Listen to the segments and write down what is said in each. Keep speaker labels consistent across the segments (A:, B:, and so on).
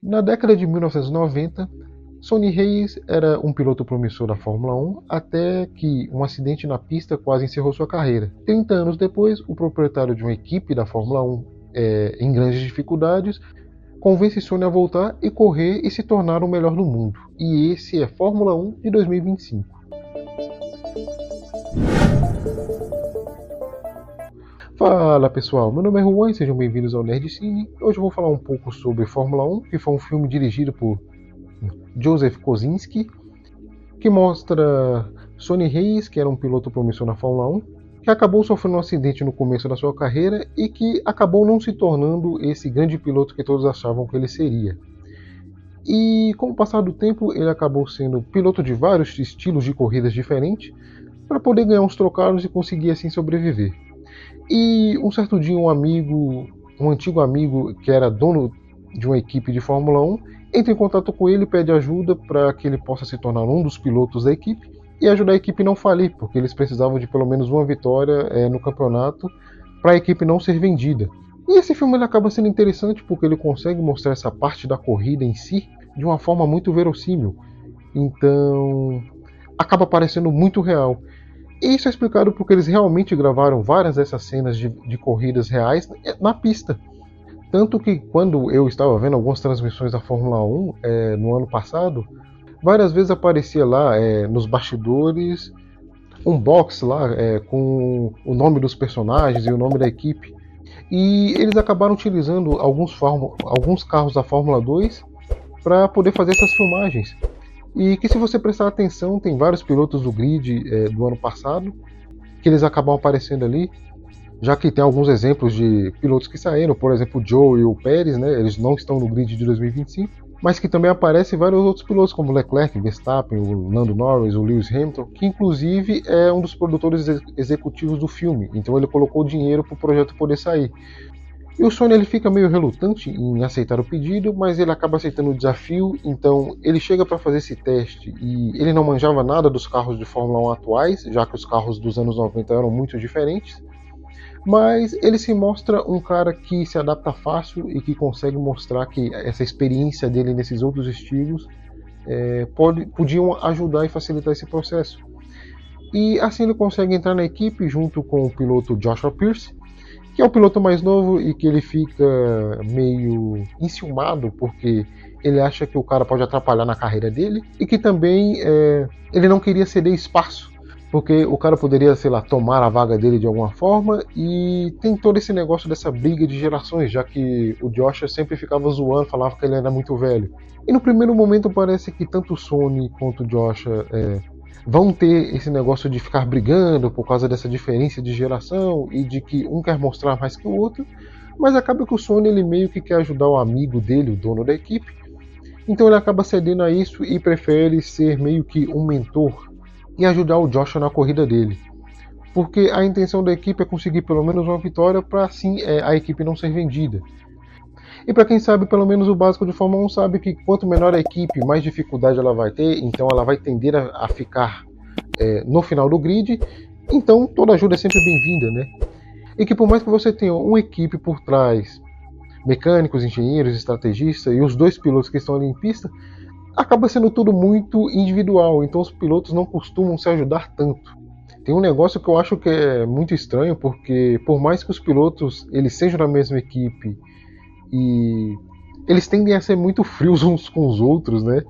A: Na década de 1990, Sonny Hayes era um piloto promissor da Fórmula 1 até que um acidente na pista quase encerrou sua carreira. 30 anos depois, o proprietário de uma equipe da Fórmula 1 em grandes dificuldades convence Sonny a voltar e correr e se tornar o melhor do mundo. E esse é Fórmula 1 de 2025. Fala pessoal, meu nome é Juan e sejam bem-vindos ao Nerd Cine. Hoje eu vou falar um pouco sobre Fórmula 1, que foi um filme dirigido por Joseph Kosinski, que mostra Sonny Hayes, que era um piloto promissor na Fórmula 1, que acabou sofrendo um acidente no começo da sua carreira e que acabou não se tornando esse grande piloto que todos achavam que ele seria. E com o passar do tempo, ele acabou sendo piloto de vários estilos de corridas diferentes para poder ganhar uns trocados e conseguir assim sobreviver. E um certo dia um antigo amigo que era dono de uma equipe de Fórmula 1, entra em contato com ele e pede ajuda para que ele possa se tornar um dos pilotos da equipe e ajudar a equipe a não falir, porque eles precisavam de pelo menos uma vitória no campeonato para a equipe não ser vendida. E esse filme ele acaba sendo interessante porque ele consegue mostrar essa parte da corrida em si de uma forma muito verossímil. Então, acaba parecendo muito real. E isso é explicado porque eles realmente gravaram várias dessas cenas de corridas reais na pista. Tanto que quando eu estava vendo algumas transmissões da Fórmula 1 no ano passado, várias vezes aparecia lá nos bastidores um box lá com o nome dos personagens e o nome da equipe. E eles acabaram utilizando alguns carros da Fórmula 2 para poder fazer essas filmagens. E que se você prestar atenção, tem vários pilotos do grid do ano passado que eles acabam aparecendo ali, já que tem alguns exemplos de pilotos que saíram, por exemplo o Joe e o Pérez, né, eles não estão no grid de 2025, mas que também aparecem vários outros pilotos como Leclerc, Verstappen, o Lando Norris, o Lewis Hamilton, que inclusive é um dos produtores executivos do filme, então ele colocou dinheiro para o projeto poder sair. E o Sonny ele fica meio relutante em aceitar o pedido, mas ele acaba aceitando o desafio, então ele chega para fazer esse teste e ele não manjava nada dos carros de Fórmula 1 atuais, já que os carros dos anos 90 eram muito diferentes, mas ele se mostra um cara que se adapta fácil e que consegue mostrar que essa experiência dele nesses outros estilos podiam ajudar e facilitar esse processo. E assim ele consegue entrar na equipe junto com o piloto Joshua Pierce, que é o piloto mais novo e que ele fica meio enciumado porque ele acha que o cara pode atrapalhar na carreira dele e que também ele não queria ceder espaço porque o cara poderia, sei lá, tomar a vaga dele de alguma forma e tem todo esse negócio dessa briga de gerações, já que o Joshua sempre ficava zoando, falava que ele era muito velho. E no primeiro momento parece que tanto o Sonny quanto o Joshua vão ter esse negócio de ficar brigando por causa dessa diferença de geração e de que um quer mostrar mais que o outro, mas acaba que o Sonny ele meio que quer ajudar o amigo dele, o dono da equipe, então ele acaba cedendo a isso e prefere ser meio que um mentor e ajudar o Joshua na corrida dele, porque a intenção da equipe é conseguir pelo menos uma vitória para assim a equipe não ser vendida. E para quem sabe pelo menos o básico de Fórmula 1 sabe que quanto menor a equipe, mais dificuldade ela vai ter, então ela vai tender a ficar no final do grid, então toda ajuda é sempre bem-vinda, né? E que por mais que você tenha uma equipe por trás, mecânicos, engenheiros, estrategistas e os dois pilotos que estão ali em pista, acaba sendo tudo muito individual, então os pilotos não costumam se ajudar tanto. Tem um negócio que eu acho que é muito estranho, porque por mais que os pilotos eles sejam da mesma equipe e eles tendem a ser muito frios uns com os outros, né?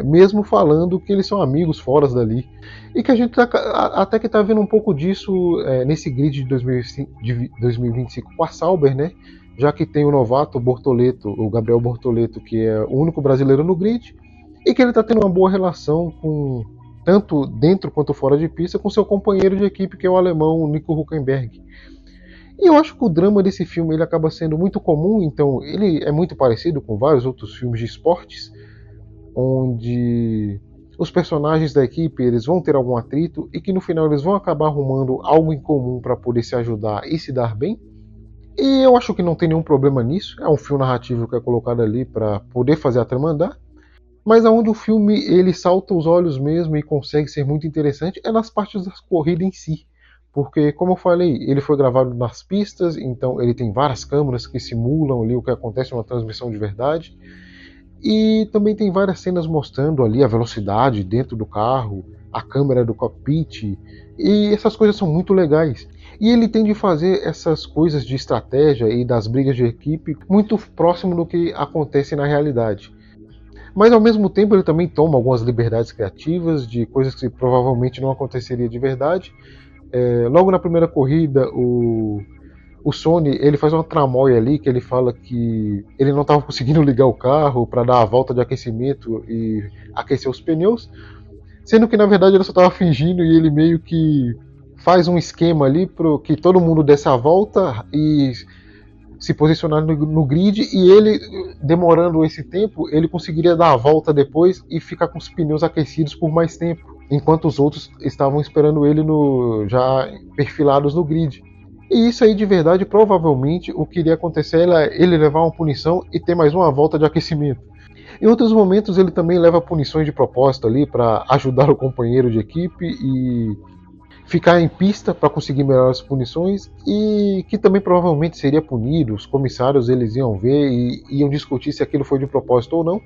A: Mesmo falando que eles são amigos fora dali. E que a gente até que tá vendo um pouco disso nesse grid de 2025 com a Sauber, né? Já que tem o novato Bortoleto, o Gabriel Bortoleto, que é o único brasileiro no grid, e que ele está tendo uma boa relação com tanto dentro quanto fora de pista com seu companheiro de equipe, que é o alemão Nico Hülkenberg. E eu acho que o drama desse filme ele acaba sendo muito comum, então ele é muito parecido com vários outros filmes de esportes, onde os personagens da equipe eles vão ter algum atrito e que no final eles vão acabar arrumando algo em comum para poder se ajudar e se dar bem. E eu acho que não tem nenhum problema nisso, é um fio narrativo que é colocado ali para poder fazer a trama andar. Mas aonde o filme ele salta os olhos mesmo e consegue ser muito interessante é nas partes da corrida em si. Porque, como eu falei, ele foi gravado nas pistas, então ele tem várias câmeras que simulam ali o que acontece numa transmissão de verdade. E também tem várias cenas mostrando ali a velocidade dentro do carro, a câmera do cockpit, e essas coisas são muito legais. E ele tem de fazer essas coisas de estratégia e das brigas de equipe muito próximo do que acontece na realidade. Mas ao mesmo tempo ele também toma algumas liberdades criativas de coisas que provavelmente não aconteceria de verdade. Logo na primeira corrida, o Sony ele faz uma tramóia ali que ele fala que ele não estava conseguindo ligar o carro para dar a volta de aquecimento e aquecer os pneus, sendo que na verdade ele só estava fingindo e ele meio que faz um esquema ali para que todo mundo desse a volta e se posicionar no grid, e ele, demorando esse tempo, ele conseguiria dar a volta depois e ficar com os pneus aquecidos por mais tempo, enquanto os outros estavam esperando ele já perfilados no grid. E isso aí de verdade, provavelmente, o que iria acontecer era ele levar uma punição e ter mais uma volta de aquecimento. Em outros momentos ele também leva punições de propósito ali para ajudar o companheiro de equipe e ficar em pista para conseguir melhores punições, e que também provavelmente seria punido. Os comissários eles iam ver e iam discutir se aquilo foi de propósito ou não.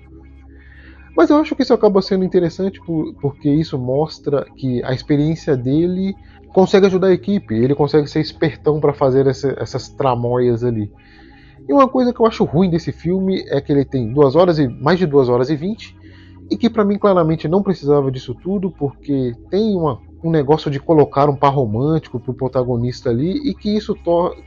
A: Mas eu acho que isso acaba sendo interessante porque isso mostra que a experiência dele consegue ajudar a equipe, ele consegue ser espertão para fazer essas tramóias ali. E uma coisa que eu acho ruim desse filme é que ele tem mais de 2 horas e 20, e que para mim claramente não precisava disso tudo, porque tem um negócio de colocar um par romântico pro protagonista ali, e que isso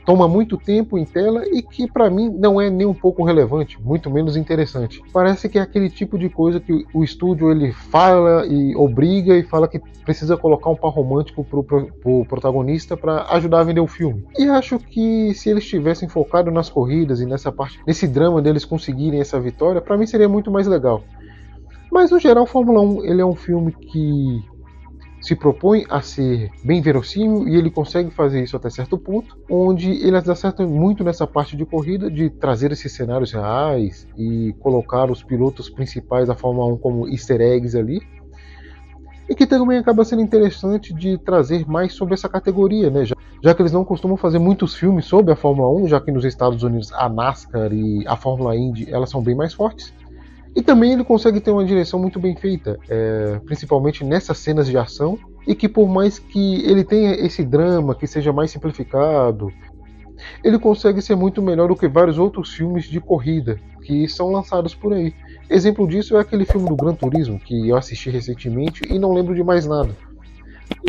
A: toma muito tempo em tela e que para mim não é nem um pouco relevante, muito menos interessante. Parece que é aquele tipo de coisa que o estúdio ele fala e obriga e fala que precisa colocar um par romântico pro protagonista para ajudar a vender o filme. E acho que se eles tivessem focado nas corridas e nessa parte, nesse drama deles conseguirem essa vitória, para mim seria muito mais legal. Mas no geral, Fórmula 1 ele é um filme que se propõe a ser bem verossímil, e ele consegue fazer isso até certo ponto, onde ele acerta muito nessa parte de corrida, de trazer esses cenários reais e colocar os pilotos principais da Fórmula 1 como easter eggs ali, e que também acaba sendo interessante de trazer mais sobre essa categoria, né? Já que eles não costumam fazer muitos filmes sobre a Fórmula 1, já que nos Estados Unidos a NASCAR e a Fórmula Indy elas são bem mais fortes. E também ele consegue ter uma direção muito bem feita, principalmente nessas cenas de ação, e que por mais que ele tenha esse drama que seja mais simplificado, ele consegue ser muito melhor do que vários outros filmes de corrida que são lançados por aí. Exemplo disso é aquele filme do Gran Turismo, que eu assisti recentemente e não lembro de mais nada.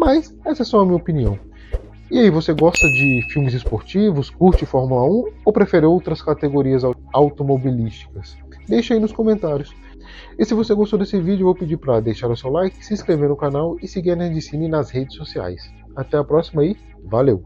A: Mas essa é só a minha opinião. E aí, você gosta de filmes esportivos, curte Fórmula 1 ou prefere outras categorias automobilísticas? Deixa aí nos comentários. E se você gostou desse vídeo, eu vou pedir para deixar o seu like, se inscrever no canal e seguir a Nerdcine nas redes sociais. Até a próxima aí, valeu!